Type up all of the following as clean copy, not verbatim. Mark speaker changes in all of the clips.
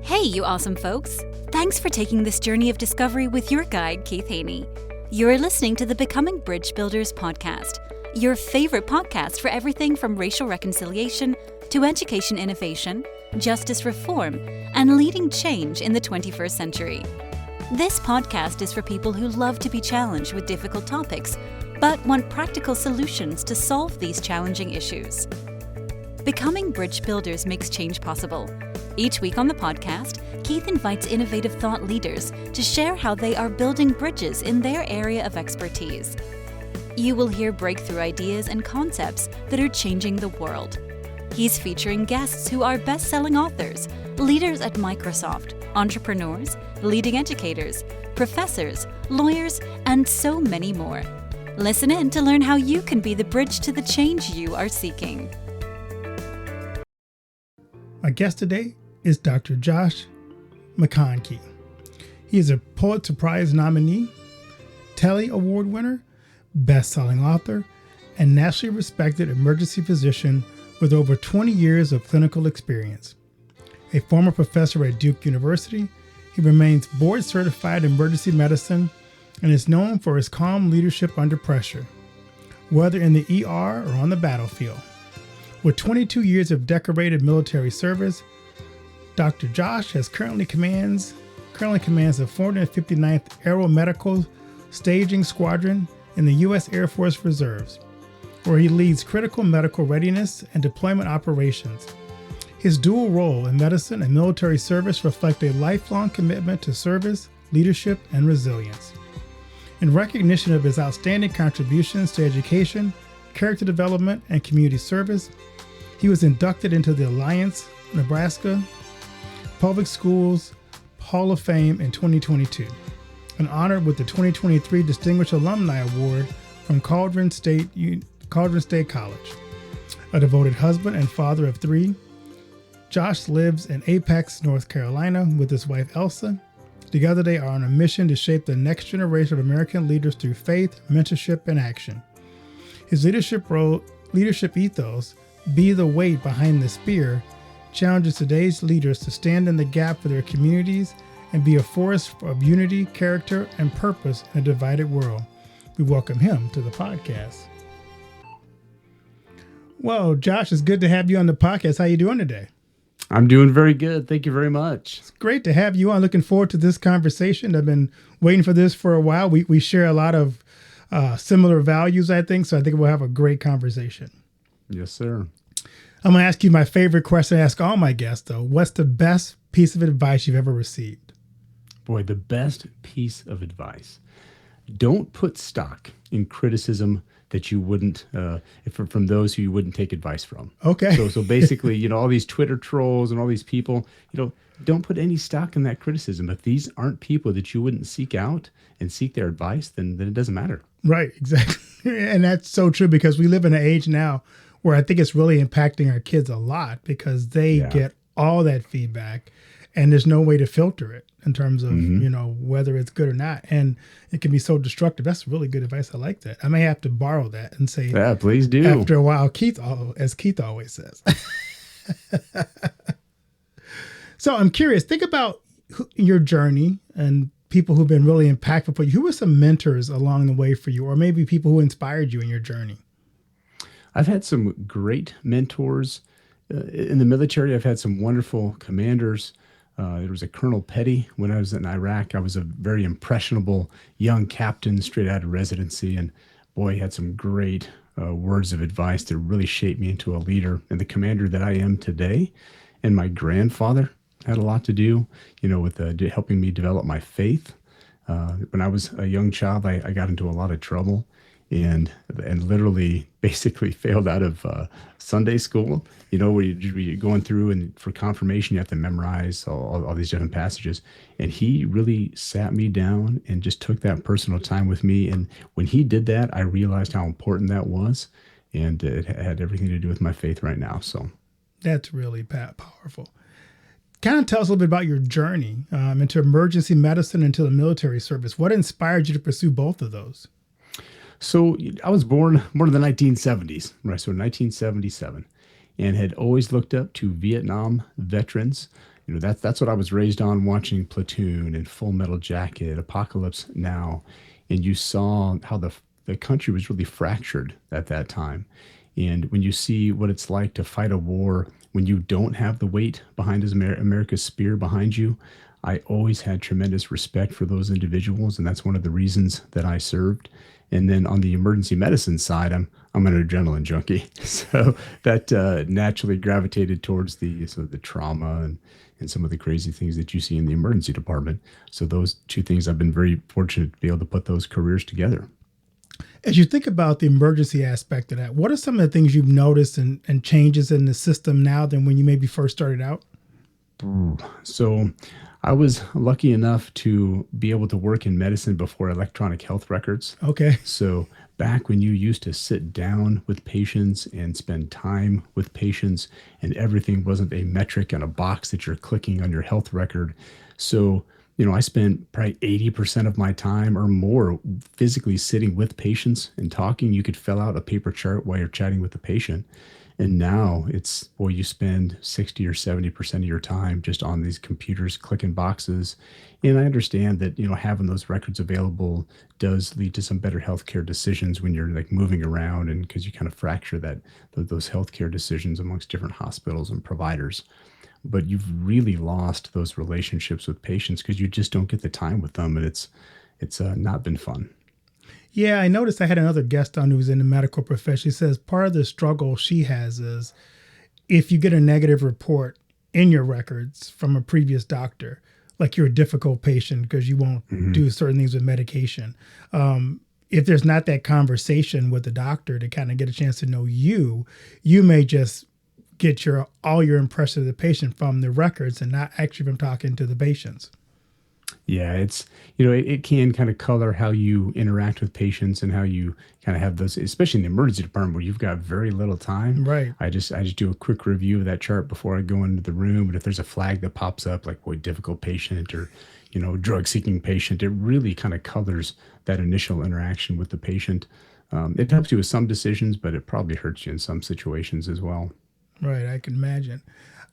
Speaker 1: Hey, you awesome folks! Thanks for taking this journey of discovery with your guide, Keith Haney. You're listening to the Becoming Bridge Builders podcast, your favorite podcast for everything from racial reconciliation to education innovation, justice reform, and leading change in the 21st century. This podcast is for people who love to be challenged with difficult topics, but want practical solutions to solve these challenging issues. Becoming Bridge Builders makes change possible. Each week on the podcast, Keith invites innovative thought leaders to share how they are building bridges in their area of expertise. You will hear breakthrough ideas and concepts that are changing the world. He's featuring guests who are best-selling authors, leaders at Microsoft, entrepreneurs, leading educators, professors, lawyers, and so many more. Listen in to learn how you can be the bridge to the change you are seeking.
Speaker 2: My guest today is Dr. Josh McConkey. He is a Pulitzer Prize nominee, Telly Award winner, best-selling author, and nationally respected emergency physician with over 20 years of clinical experience. A former professor at Duke University, he remains board-certified in emergency medicine and is known for his calm leadership under pressure, whether in the ER or on the battlefield. With 22 years of decorated military service, Dr. Josh currently commands the 459th Aeromedical Staging Squadron in the U.S. Air Force Reserves, where he leads critical medical readiness and deployment operations. His dual role in medicine and military service reflect a lifelong commitment to service, leadership, and resilience. In recognition of his outstanding contributions to education, character development, and community service, he was inducted into the Alliance, Nebraska Public Schools Hall of Fame in 2022, and honored with the 2023 Distinguished Alumni Award from Cauldron State College. A devoted husband and father of three, Josh lives in Apex, North Carolina with his wife Elsa. Together they are on a mission to shape the next generation of American leaders through faith, mentorship, and action. His leadership ethos, "Be the weight behind the spear," challenges today's leaders to stand in the gap for their communities and be a force of unity, character, and purpose in a divided world. We welcome him to the podcast. Well, Josh, it's good to have you on the podcast. How you doing today?
Speaker 3: I'm doing very good. Thank you very much.
Speaker 2: It's great to have you on. Looking forward to this conversation. I've been waiting for this for a while. We share a lot of similar values, I think, so I think we'll have a great conversation.
Speaker 3: Yes, sir.
Speaker 2: I'm going to ask you my favorite question I ask all my guests, though. What's the best piece of advice you've ever received?
Speaker 3: Boy, the best piece of advice. Don't put stock in criticism that you wouldn't, from those who you wouldn't take advice from.
Speaker 2: Okay.
Speaker 3: So basically, all these Twitter trolls and all these people, don't put any stock in that criticism. If these aren't people that you wouldn't seek out and seek their advice, then it doesn't matter.
Speaker 2: Right, exactly. And that's so true because we live in an age now where I think it's really impacting our kids a lot because they get all that feedback and there's no way to filter it in terms of, whether it's good or not. And it can be so destructive. That's really good advice. I like that. I may have to borrow that and say,
Speaker 3: yeah, please do.
Speaker 2: After a while, as Keith always says. So I'm curious, think about your journey and people who've been really impactful for you. Who were some mentors along the way for you, or maybe people who inspired you in your journey?
Speaker 3: I've had some great mentors in the military. I've had some wonderful commanders. There was a Colonel Petty when I was in Iraq. I was a very impressionable young captain straight out of residency. And boy, he had some great words of advice that really shaped me into a leader and the commander that I am today. And my grandfather had a lot to do, with helping me develop my faith. When I was a young child, I got into a lot of trouble and literally basically failed out of Sunday school, where you're going through and for confirmation, you have to memorize all these different passages. And he really sat me down and just took that personal time with me. And when he did that, I realized how important that was. And it had everything to do with my faith right now. So
Speaker 2: that's really powerful. Kind of tell us a little bit about your journey into emergency medicine, into the military service. What inspired you to pursue both of those?
Speaker 3: So I was born in the 1970s, right? So 1977, and had always looked up to Vietnam veterans That's what I was raised on, watching Platoon and Full Metal Jacket, Apocalypse Now, and you saw how the country was really fractured at that time. And when you see what it's like to fight a war when you don't have the weight behind America's spear behind you, I always had tremendous respect for those individuals, and that's one of the reasons that I served. And then on the emergency medicine side, I'm an adrenaline junkie, so that naturally gravitated towards the sort of the trauma and some of the crazy things that you see in the emergency department. So those two things, I've been very fortunate to be able to put those careers together.
Speaker 2: As you think about the emergency aspect of that, what are some of the things you've noticed and changes in the system now than when you maybe first started out?
Speaker 3: So I was lucky enough to be able to work in medicine before electronic health records.
Speaker 2: Okay.
Speaker 3: So back when you used to sit down with patients and spend time with patients, and everything wasn't a metric and a box that you're clicking on your health record. So, I spent probably 80% of my time or more physically sitting with patients and talking. You could fill out a paper chart while you're chatting with the patient. And now you spend 60 or 70% of your time just on these computers clicking boxes. And I understand that, having those records available does lead to some better healthcare decisions when you're like moving around, and because you kind of fracture those healthcare decisions amongst different hospitals and providers. But you've really lost those relationships with patients because you just don't get the time with them. And it's not been fun.
Speaker 2: Yeah, I noticed I had another guest on who's in the medical profession. She says part of the struggle she has is if you get a negative report in your records from a previous doctor, like you're a difficult patient because you won't do certain things with medication. If there's not that conversation with the doctor to kind of get a chance to know you may just get all your impression of the patient from the records and not actually from talking to the patients.
Speaker 3: Yeah, it can kind of color how you interact with patients and how you kind of have those, especially in the emergency department where you've got very little time.
Speaker 2: Right.
Speaker 3: I just do a quick review of that chart before I go into the room. And if there's a flag that pops up like, boy, difficult patient or, drug seeking patient, it really kind of colors that initial interaction with the patient. It helps you with some decisions, but it probably hurts you in some situations as well.
Speaker 2: Right. I can imagine.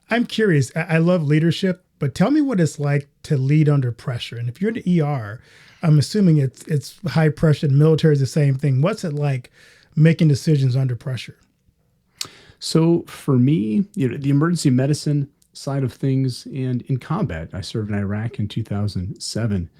Speaker 2: I'm curious. I love leadership, but tell me what it's like to lead under pressure. And if you're in the ER, I'm assuming it's high pressure. Military is the same thing. What's it like making decisions under pressure?
Speaker 3: So for me, the emergency medicine side of things, and in combat, I served in Iraq in 2007.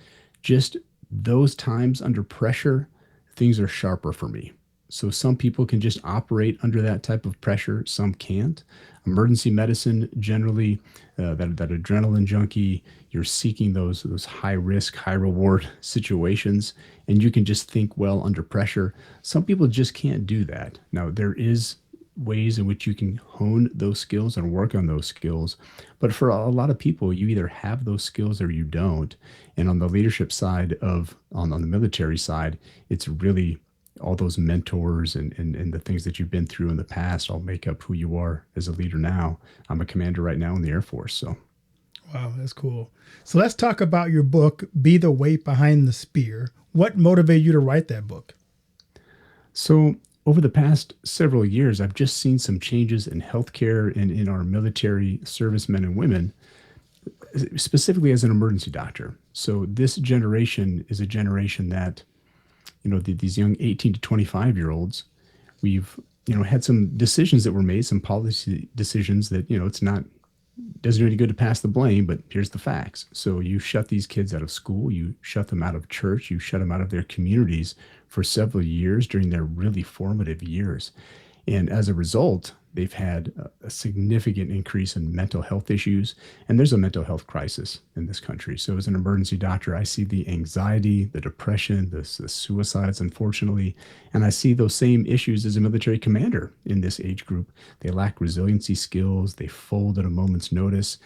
Speaker 3: Just those times under pressure, things are sharper for me. So some people can just operate under that type of pressure. Some can't. Emergency medicine, generally, that adrenaline junkie, you're seeking those high risk, high reward situations, and you can just think well under pressure. Some people just can't do that. Now, there is ways in which you can hone those skills and work on those skills. But for a lot of people, you either have those skills or you don't. And on the leadership side on the military side, it's really all those mentors and the things that you've been through in the past all make up who you are as a leader now. I'm a commander right now in the Air Force. So.
Speaker 2: Wow, that's cool. So let's talk about your book, Be the Weight Behind the Spear. What motivated you to write that book?
Speaker 3: So over the past several years, I've just seen some changes in healthcare and in our military servicemen and women, specifically as an emergency doctor. So this generation is a generation that these young 18 to 25-year-olds, we've, had some decisions that were made, some policy decisions that, doesn't do any good to pass the blame, but here's the facts. So you shut these kids out of school, you shut them out of church, you shut them out of their communities for several years during their really formative years. And as a result, they've had a significant increase in mental health issues. And there's a mental health crisis in this country. So as an emergency doctor, I see the anxiety, the depression, the suicides, unfortunately. And I see those same issues as a military commander in this age group. They lack resiliency skills. They fold at a moment's notice.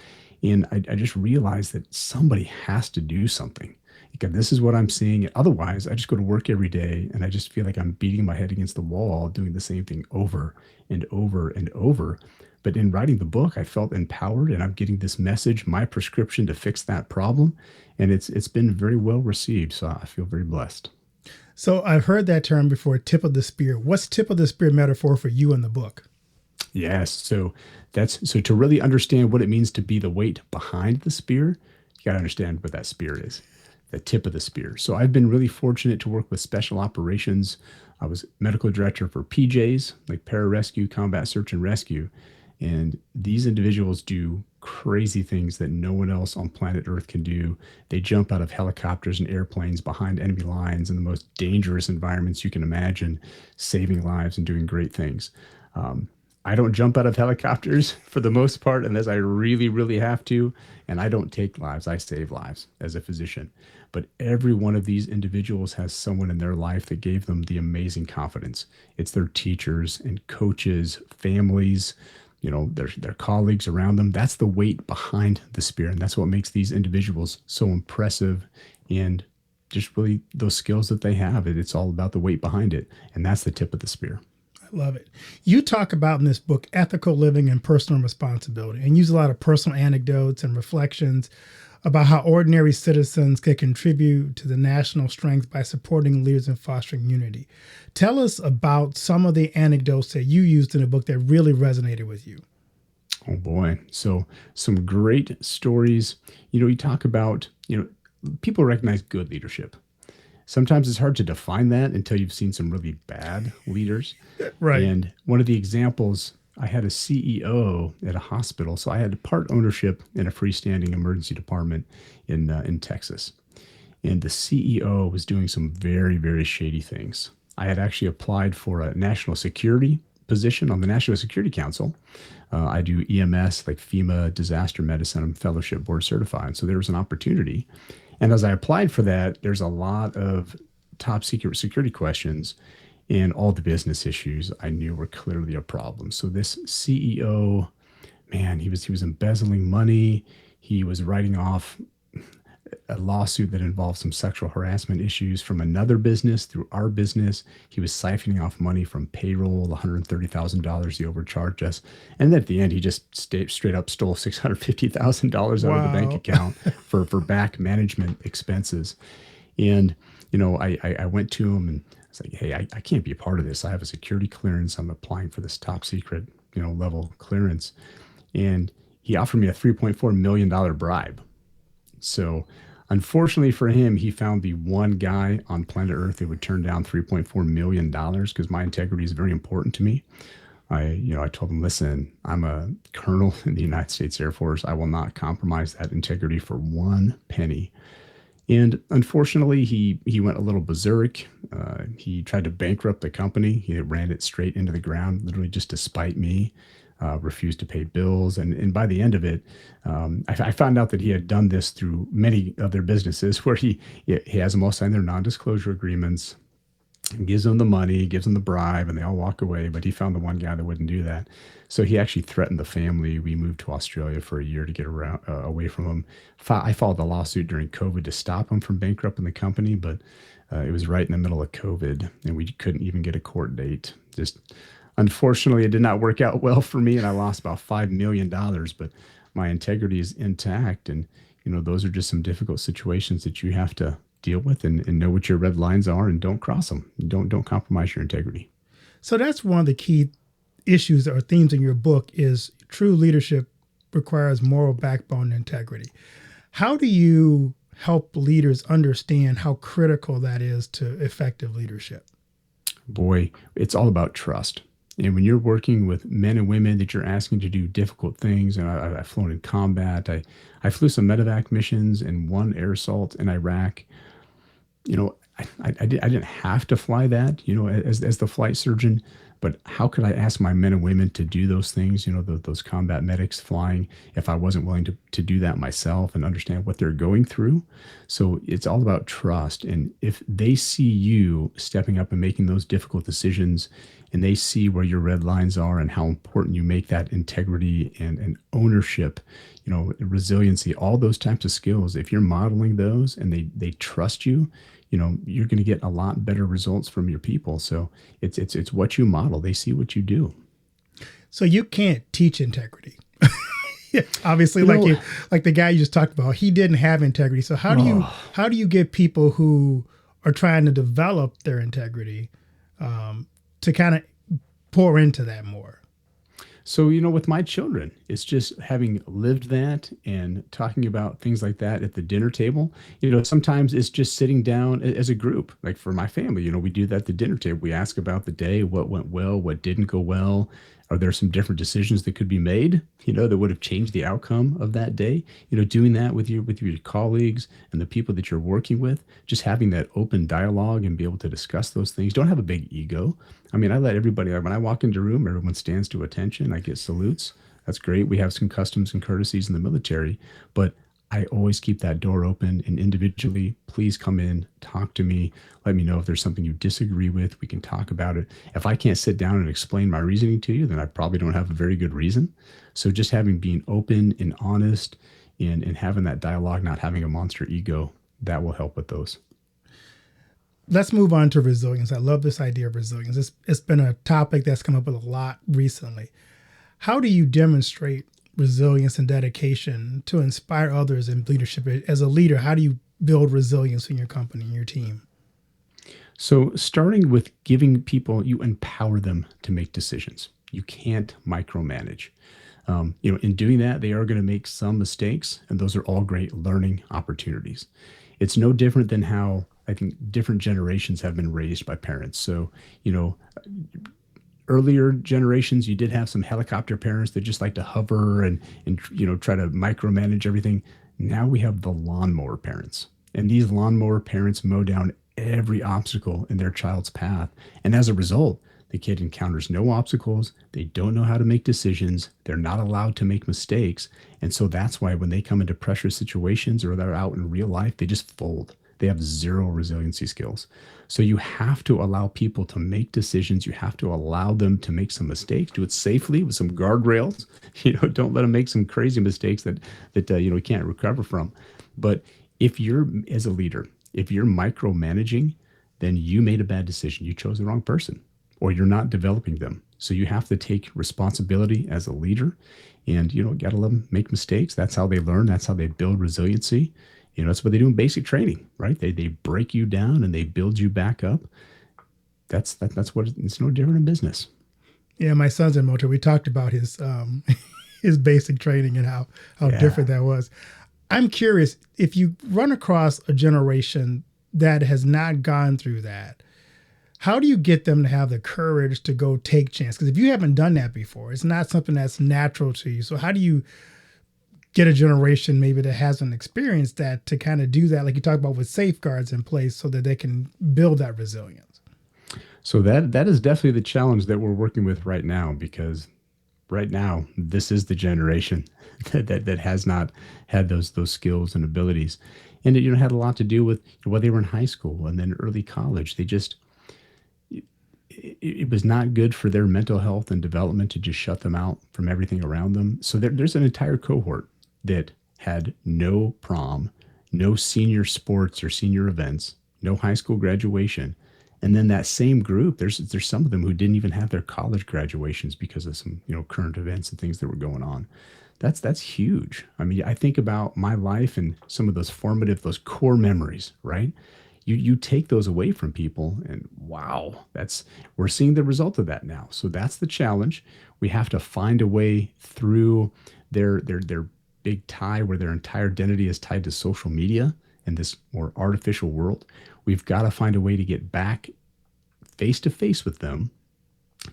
Speaker 3: And I just realized that somebody has to do something. Because this is what I'm seeing. Otherwise, I just go to work every day and I just feel like I'm beating my head against the wall, doing the same thing over and over and over. But in writing the book, I felt empowered and I'm getting this message, my prescription to fix that problem. And it's been very well received. So I feel very blessed.
Speaker 2: So I've heard that term before, tip of the spear. What's tip of the spear metaphor for you in the book?
Speaker 3: Yes. So to really understand what it means to be the weight behind the spear, you got to understand what that spear is, the tip of the spear. So I've been really fortunate to work with special operations. I was medical director for PJs, like pararescue, combat search and rescue. And these individuals do crazy things that no one else on planet Earth can do. They jump out of helicopters and airplanes behind enemy lines in the most dangerous environments you can imagine, saving lives and doing great things. I don't jump out of helicopters for the most part unless I really, really have to. And I don't take lives, I save lives as a physician. But every one of these individuals has someone in their life that gave them the amazing confidence. It's their teachers and coaches, families, their colleagues around them. That's the weight behind the spear. And that's what makes these individuals so impressive, and just really those skills that they have. It's all about the weight behind it. And that's the tip of the spear.
Speaker 2: Love it. You talk about in this book ethical living and personal responsibility, and use a lot of personal anecdotes and reflections about how ordinary citizens can contribute to the national strength by supporting leaders and fostering unity. Tell us about some of the anecdotes that you used in the book that really resonated with you.
Speaker 3: Oh boy. So some great stories. You talk about, people recognize good leadership. Sometimes it's hard to define that until you've seen some really bad leaders.
Speaker 2: Right.
Speaker 3: And one of the examples, I had a CEO at a hospital. So I had part ownership in a freestanding emergency department in Texas. And the CEO was doing some very, very shady things. I had actually applied for a national security position on the National Security Council. I do EMS, like FEMA disaster medicine. I'm fellowship board certified. So there was an opportunity. And as I applied for that, there's a lot of top secret security questions, and all the business issues I knew were clearly a problem. So this CEO, man, he was embezzling money. He was writing off a lawsuit that involved some sexual harassment issues from another business through our business. He was siphoning off money from payroll, $130,000 he overcharged us. And at the end, he just straight up stole $650,000 out of the bank account for back management expenses. And, I went to him and I was like, hey, I can't be a part of this. I have a security clearance. I'm applying for this top secret, level clearance. And he offered me a $3.4 million bribe. So unfortunately for him, he found the one guy on planet Earth that would turn down $3.4 million, because my integrity is very important to me. I told him, listen, I'm a colonel in the United States Air Force. I will not compromise that integrity for one penny. And unfortunately, he went a little berserk. He tried to bankrupt the company. He ran it straight into the ground, literally just to spite me. Refused to pay bills. And by the end of it, I found out that he had done this through many other businesses where he has them all sign their non-disclosure agreements, gives them the money, gives them the bribe, and they all walk away. But he found the one guy that wouldn't do that. So he actually threatened the family. We moved to Australia for a year to get away from him. I filed a lawsuit during COVID to stop him from bankrupting the company, but it was right in the middle of COVID, and we couldn't even get a court date. Unfortunately, it did not work out well for me, and I lost about $5 million, but my integrity is intact. And, those are just some difficult situations that you have to deal with, and know what your red lines are, and don't cross them. Don't compromise your integrity.
Speaker 2: So that's one of the key issues or themes in your book is true leadership requires moral backbone and integrity. How do you help leaders understand how critical that is to effective leadership?
Speaker 3: Boy, it's all about trust. And when you're working with men and women that you're asking to do difficult things, and I've flown in combat, I flew some medevac missions and one air assault in Iraq. I didn't have to fly that, as the flight surgeon, but how could I ask my men and women to do those things, those combat medics flying, if I wasn't willing to do that myself and understand what they're going through? So it's all about trust. And if they see you stepping up and making those difficult decisions, and they see where your red lines are and how important you make that integrity and ownership, resiliency, all those types of skills, if you're modeling those and they trust you, you're going to get a lot better results from your people. So it's what you model. They see what you do.
Speaker 2: So you can't teach Obviously, like the guy you just talked about, he didn't have integrity. So how do you get people who are trying to develop their integrity to kind of pour into that more?
Speaker 3: So, with my children, it's just having lived that and talking about things like that at the dinner table. Sometimes it's just sitting down as a group. Like for my family, we do that at the dinner table. We ask about the day, what went well, what didn't go well. Are there some different decisions that could be made, that would have changed the outcome of that day? Doing that with your colleagues and the people that you're working with, just having that open dialogue and be able to discuss those things. Don't have a big ego. I mean, I let everybody, when I walk into a room, everyone stands to attention. I get salutes. That's great. We have some customs and courtesies in the military, but I always keep that door open and individually, please come in, talk to me, let me know if there's something you disagree with. We can talk about it. If I can't sit down and explain my reasoning to you, then I probably don't have a very good reason. So just being open and honest and having that dialogue, not having a monster ego, that will help with those.
Speaker 2: Let's move on to resilience. I love this idea of resilience. It's been a topic that's come up with a lot recently. How do you demonstrate resilience and dedication to inspire others in leadership? As a leader, how do you build resilience in your company and your team?
Speaker 3: So starting with giving people, you empower them to make decisions. You can't micromanage. In doing that, they are going to make some mistakes, and those are all great learning opportunities. It's no different than how I think different generations have been raised by parents. So, earlier generations, you did have some helicopter parents that just like to hover and try to micromanage everything. Now we have the lawnmower parents, and these lawnmower parents mow down every obstacle in their child's path. And as a result, the kid encounters no obstacles. They don't know how to make decisions. They're not allowed to make mistakes. And so that's why when they come into pressure situations or they're out in real life, they just fold. They have zero resiliency skills. So you have to allow people to make decisions. You have to allow them to make some mistakes, do it safely with some guardrails. Don't let them make some crazy mistakes that we can't recover from. But if you're, as a leader, if you're micromanaging, then you made a bad decision. You chose the wrong person, or you're not developing them. So you have to take responsibility as a leader, and got to let them make mistakes. That's how they learn. That's how they build resiliency. That's what they do in basic training, right? They break you down and they build you back up. That's what it's no different in business.
Speaker 2: Yeah, my son's in military. We talked about his his basic training and how different that was. I'm curious, if you run across a generation that has not gone through that, how do you get them to have the courage to go take chance? Because if you haven't done that before, it's not something that's natural to you. So how do you get a generation maybe that hasn't experienced that to kind of do that, like you talked about, with safeguards in place so that they can build that resilience?
Speaker 3: So that is definitely the challenge that we're working with right now, because right now this is the generation that has not had those skills and abilities. And it had a lot to do with whether they were in high school and then early college. They just, it was not good for their mental health and development to just shut them out from everything around them. So there's an entire cohort that had no prom, no senior sports or senior events, no high school graduation. And then that same group, there's some of them who didn't even have their college graduations because of some, current events and things that were going on. That's huge. I mean, I think about my life and some of those those core memories, right? You take those away from people, and wow, we're seeing the result of that now. So that's the challenge. We have to find a way through their big tie where their entire identity is tied to social media and this more artificial world. We've got to find a way to get back face to face with them,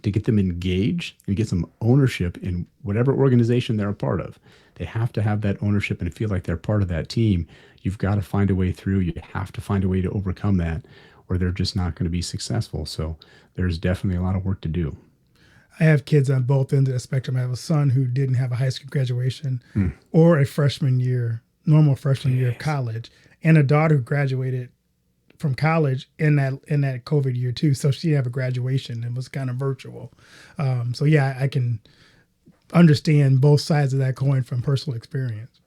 Speaker 3: to get them engaged and get some ownership in whatever organization they're a part of. They have to have that ownership and feel like they're part of that team. You've got to find a way through. You have to find a way to overcome that, or they're just not going to be successful. So there's definitely a lot of work to do.
Speaker 2: I have kids on both ends of the spectrum. I have a son who didn't have a high school graduation or a normal freshman year of college, and a daughter who graduated from college in that COVID year too. So she didn't have a graduation and was kind of virtual. So yeah, I can understand both sides of that coin from personal experience.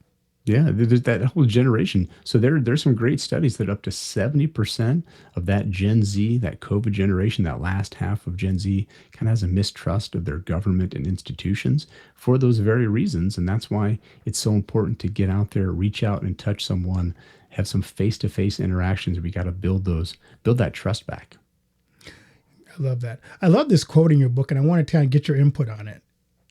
Speaker 3: Yeah, there's that whole generation. So there's some great studies that up to 70% of that Gen Z, that COVID generation, that last half of Gen Z, kind of has a mistrust of their government and institutions for those very reasons. And that's why it's so important to get out there, reach out and touch someone, have some face-to-face interactions. We got to build that trust back.
Speaker 2: I love that. I love this quote in your book, and I want to kind of get your input on it.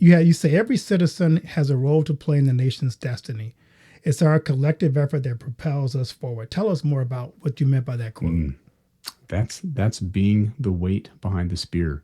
Speaker 2: you say every citizen has a role to play in the nation's destiny. It's our collective effort that propels us forward. Tell us more about what you meant by that quote.
Speaker 3: That's being the weight behind the spear.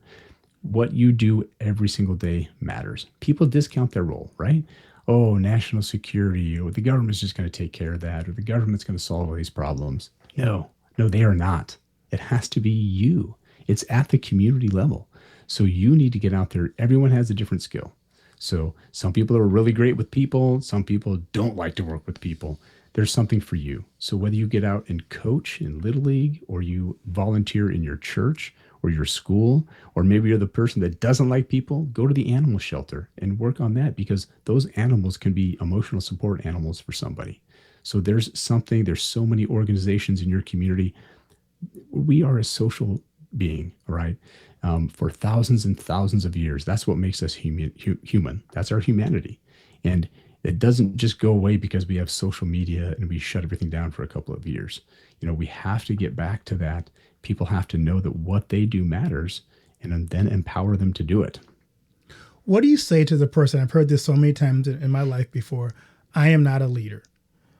Speaker 3: What you do every single day matters. People discount their role, right? Oh, national security, or the government's just going to take care of that, or the government's going to solve all these problems. No, they are not. It has to be you. It's at the community level. So you need to get out there. Everyone has a different skill. So some people are really great with people. Some people don't like to work with people. There's something for you. So whether you get out and coach in Little League, or you volunteer in your church or your school, or maybe you're the person that doesn't like people, go to the animal shelter and work on that, because those animals can be emotional support animals for somebody. So there's so many organizations in your community. We are a social being, right? For thousands and thousands of years. That's what makes us human. That's our humanity. And it doesn't just go away because we have social media and we shut everything down for a couple of years. We have to get back to that. People have to know that what they do matters, and then empower them to do it.
Speaker 2: What do you say to the person? I've heard this so many times in my life before. I am not a leader.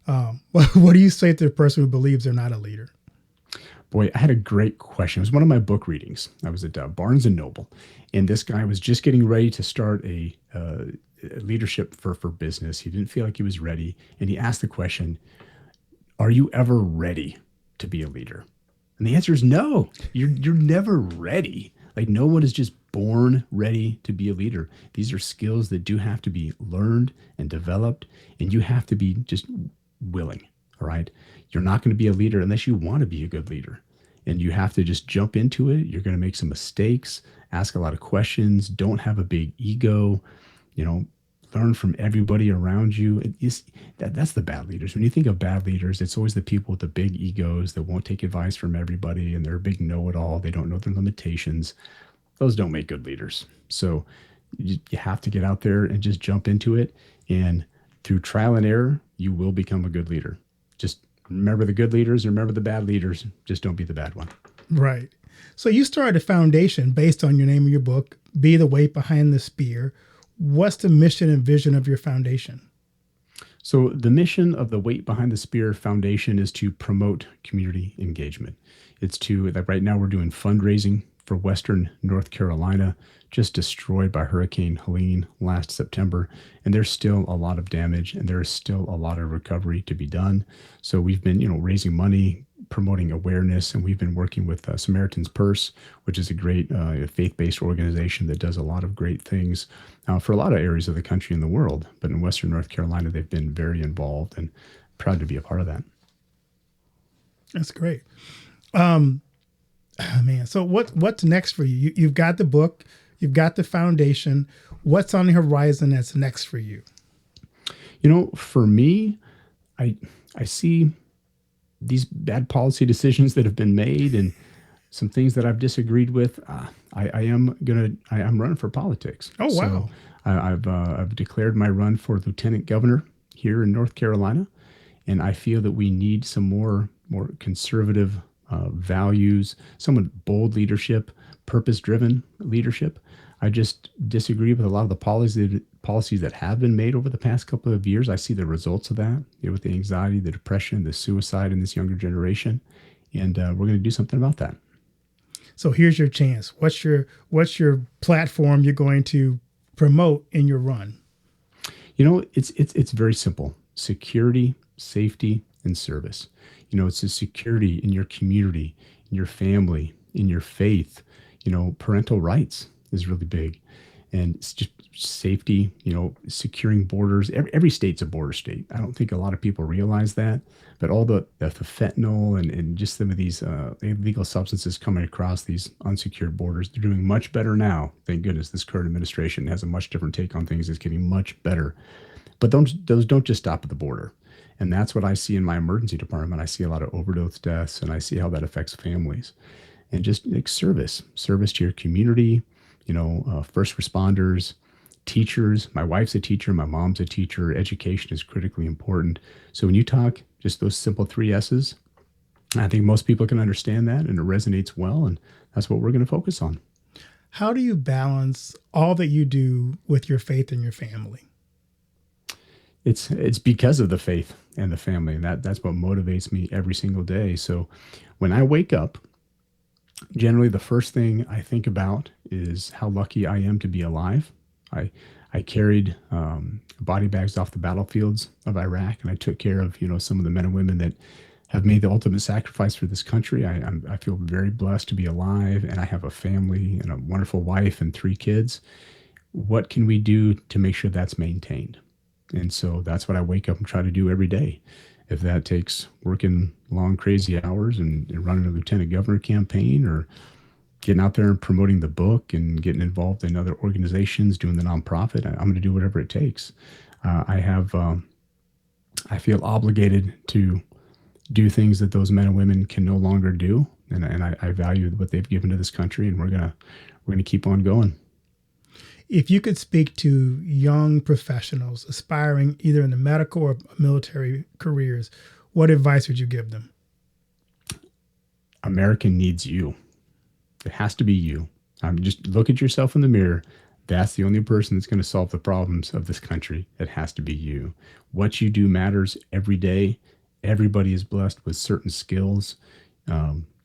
Speaker 2: What do you say to the person who believes they're not a leader?
Speaker 3: Boy, I had a great question. It was one of my book readings. I was at Barnes & Noble, and this guy was just getting ready to start a leadership for business. He didn't feel like he was ready, and he asked the question, are you ever ready to be a leader? And the answer is no. You're never ready. Like, no one is just born ready to be a leader. These are skills that do have to be learned and developed, and you have to be just willing, all right? You're not going to be a leader unless you want to be a good leader. And you have to just jump into it. You're going to make some mistakes, ask a lot of questions, don't have a big ego, learn from everybody around you. That's the bad leaders. When you think of bad leaders, it's always the people with the big egos that won't take advice from everybody, and they're a big know-it-all. They don't know their limitations. Those don't make good leaders. So you have to get out there and just jump into it. And through trial and error, you will become a good leader. Just remember the good leaders and remember the bad leaders. Just don't be the bad one.
Speaker 2: Right. So you started a foundation based on your name of your book, Be the Weight Behind the Spear. What's the mission and vision of your foundation?
Speaker 3: So the mission of the Weight Behind the Spear Foundation is to promote community engagement. It's to, like right now, we're doing fundraising for Western North Carolina, just destroyed by Hurricane Helene last September. And there's still a lot of damage, and there is still a lot of recovery to be done. So we've been, raising money, promoting awareness, and we've been working with Samaritan's Purse, which is a great faith-based organization that does a lot of great things for a lot of areas of the country and the world. But in Western North Carolina, they've been very involved, and proud to be a part of that.
Speaker 2: That's great. Man, so what's next for you? You've got the book, you've got the foundation. What's on the horizon that's next for you?
Speaker 3: For me, I see these bad policy decisions that have been made and some things that I've disagreed with. I'm running for politics.
Speaker 2: Oh, wow.
Speaker 3: So I've declared my run for lieutenant governor here in North Carolina, and I feel that we need some more conservative values, somewhat bold leadership, purpose-driven leadership. I just disagree with a lot of the policies that have been made over the past couple of years. I see the results of that, with the anxiety, the depression, the suicide in this younger generation, and we're going to do something about that.
Speaker 2: So here's your chance. What's your platform you're going to promote in your run?
Speaker 3: It's very simple: security, safety, and service. It's the security in your community, in your family, in your faith. Parental rights is really big. And it's just safety, securing borders. Every state's a border state. I don't think a lot of people realize that. But all the fentanyl and just some of these illegal substances coming across these unsecured borders, they're doing much better now. Thank goodness this current administration has a much different take on things. It's getting much better. But those don't just stop at the border. And that's what I see in my emergency department. I see a lot of overdose deaths, and I see how that affects families. And just like service to your community, first responders, teachers. My wife's a teacher. My mom's a teacher. Education is critically important. So when you talk just those simple 3 S's, I think most people can understand that, and it resonates well. And that's what we're going to focus on.
Speaker 2: How do you balance all that you do with your faith and your family?
Speaker 3: It's because of the faith and the family, and that's what motivates me every single day. So when I wake up, generally the first thing I think about is how lucky I am to be alive. I carried body bags off the battlefields of Iraq, and I took care of some of the men and women that have made the ultimate sacrifice for this country. I feel very blessed to be alive, and I have a family and a wonderful wife and 3 kids. What can we do to make sure that's maintained? And so that's what I wake up and try to do every day. If that takes working long, crazy hours and running a lieutenant governor campaign, or getting out there and promoting the book and getting involved in other organizations, doing the nonprofit, I'm going to do whatever it takes. I feel obligated to do things that those men and women can no longer do. And I value what they've given to this country, and we're going to keep on going.
Speaker 2: If you could speak to young professionals aspiring either in the medical or military careers, what advice would you give them?
Speaker 3: America needs you. It has to be you. Just look at yourself in the mirror. That's the only person that's going to solve the problems of this country. It has to be you. What you do matters every day. Everybody is blessed with certain skills.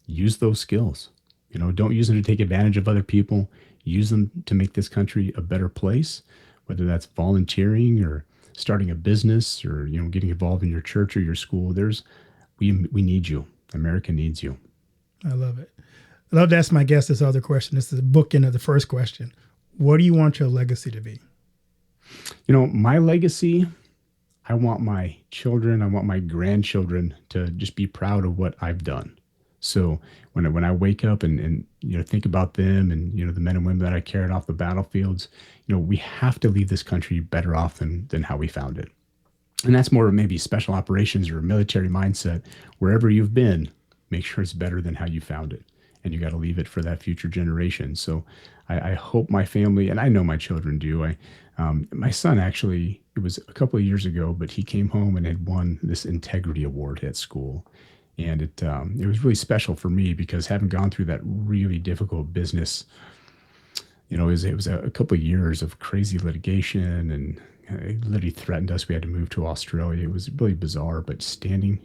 Speaker 3: Use those skills. Don't use them to take advantage of other people. Use them to make this country a better place, whether that's volunteering or starting a business or, getting involved in your church or your school. We need you. America needs you.
Speaker 2: I love it. I love to ask my guests this other question. This is the bookend of the first question. What do you want your legacy to be?
Speaker 3: My legacy, I want my children, I want my grandchildren to just be proud of what I've done. So when I wake up and think about them and, the men and women that I carried off the battlefields, we have to leave this country better off than how we found it. And that's more maybe special operations or a military mindset. Wherever you've been, make sure it's better than how you found it. And you got to leave it for that future generation. So I hope my family, and I know my children do. My son, actually, it was a couple of years ago, but he came home and had won this integrity award at school. And it was really special for me because having gone through that really difficult business, it was a couple of years of crazy litigation, and it literally threatened us. We had to move to Australia. It was really bizarre, but standing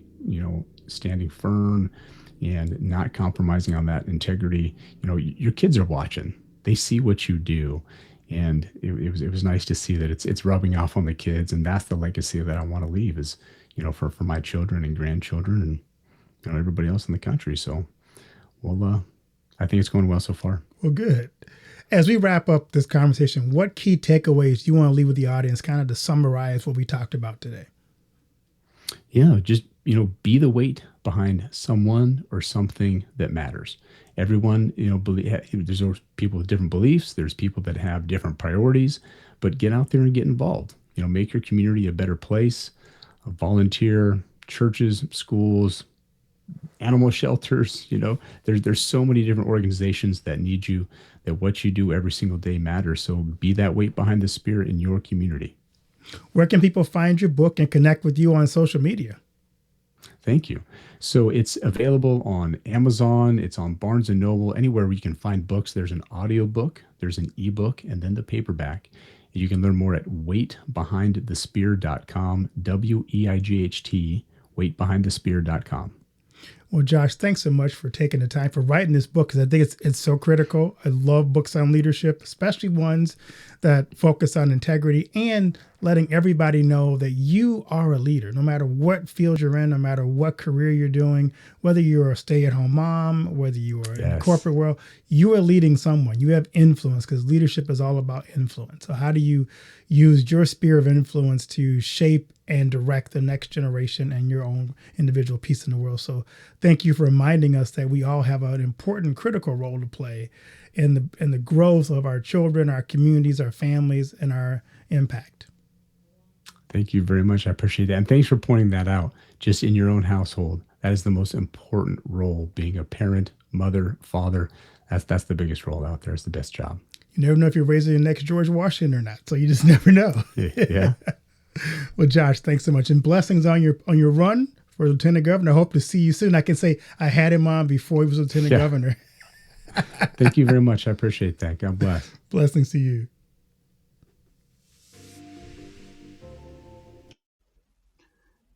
Speaker 3: firm and not compromising on that integrity. Your kids are watching. They see what you do. And it was nice to see that it's rubbing off on the kids. And that's the legacy that I want to leave is, for my children and grandchildren and, everybody else in the country. So, I think it's going well so far.
Speaker 2: Well, good. As we wrap up this conversation, what key takeaways do you want to leave with the audience kind of to summarize what we talked about today?
Speaker 3: Yeah, just, be the weight behind someone or something that matters. Everyone, there's people with different beliefs. There's people that have different priorities, but get out there and get involved. Make your community a better place. Volunteer, churches, schools, animal shelters. There's so many different organizations that need you, that what you do every single day matters. So be that weight behind the spirit in your community.
Speaker 2: Where can people find your book and connect with you on social media?
Speaker 3: Thank you. So it's available on Amazon. It's on Barnes & Noble, anywhere where you can find books. There's an audio book, there's an ebook, and then the paperback. You can learn more at weightbehindthespear.com, WEIGHT, weightbehindthespear.com.
Speaker 2: Well, Josh, thanks so much for taking the time for writing this book, because I think it's so critical. I love books on leadership, especially ones that focus on integrity and letting everybody know that you are a leader, no matter what field you're in, no matter what career you're doing, whether you're a stay-at-home mom, whether you are in the corporate world, you are leading someone. You have influence, because leadership is all about influence. So how do you use your sphere of influence to shape and direct the next generation and your own individual piece in the world? So thank you for reminding us that we all have an important, critical role to play in the growth of our children, our communities, our families, and our impact.
Speaker 3: Thank you very much. I appreciate that. And thanks for pointing that out. Just in your own household, that is the most important role. Being a parent, mother, father, that's the biggest role out there. It's the best job.
Speaker 2: You never know if you're raising the next George Washington or not. So you just never know.
Speaker 3: Yeah.
Speaker 2: Well, Josh, thanks so much. And blessings on your run for Lieutenant Governor. I hope to see you soon. I can say I had him on before he was Lieutenant Governor.
Speaker 3: Thank you very much. I appreciate that. God bless.
Speaker 2: Blessings to you.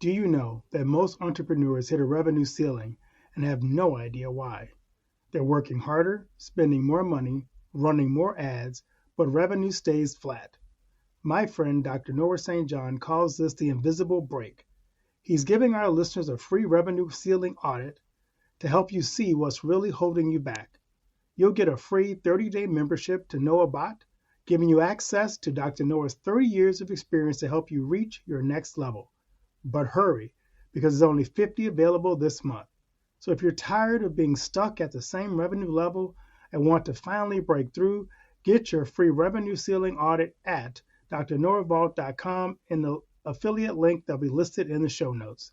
Speaker 2: Do you know that most entrepreneurs hit a revenue ceiling and have no idea why? They're working harder, spending more money, running more ads, but revenue stays flat. My friend Dr. Noah St. John calls this the invisible break. He's giving our listeners a free revenue ceiling audit to help you see what's really holding you back. You'll get a free 30-day membership to NoahBot, giving you access to Dr. Noah's 30 years of experience to help you reach your next level. But hurry, because there's only 50 available this month. So if you're tired of being stuck at the same revenue level and want to finally break through, get your free revenue ceiling audit at drnoahvault.com in the affiliate link that'll be listed in the show notes.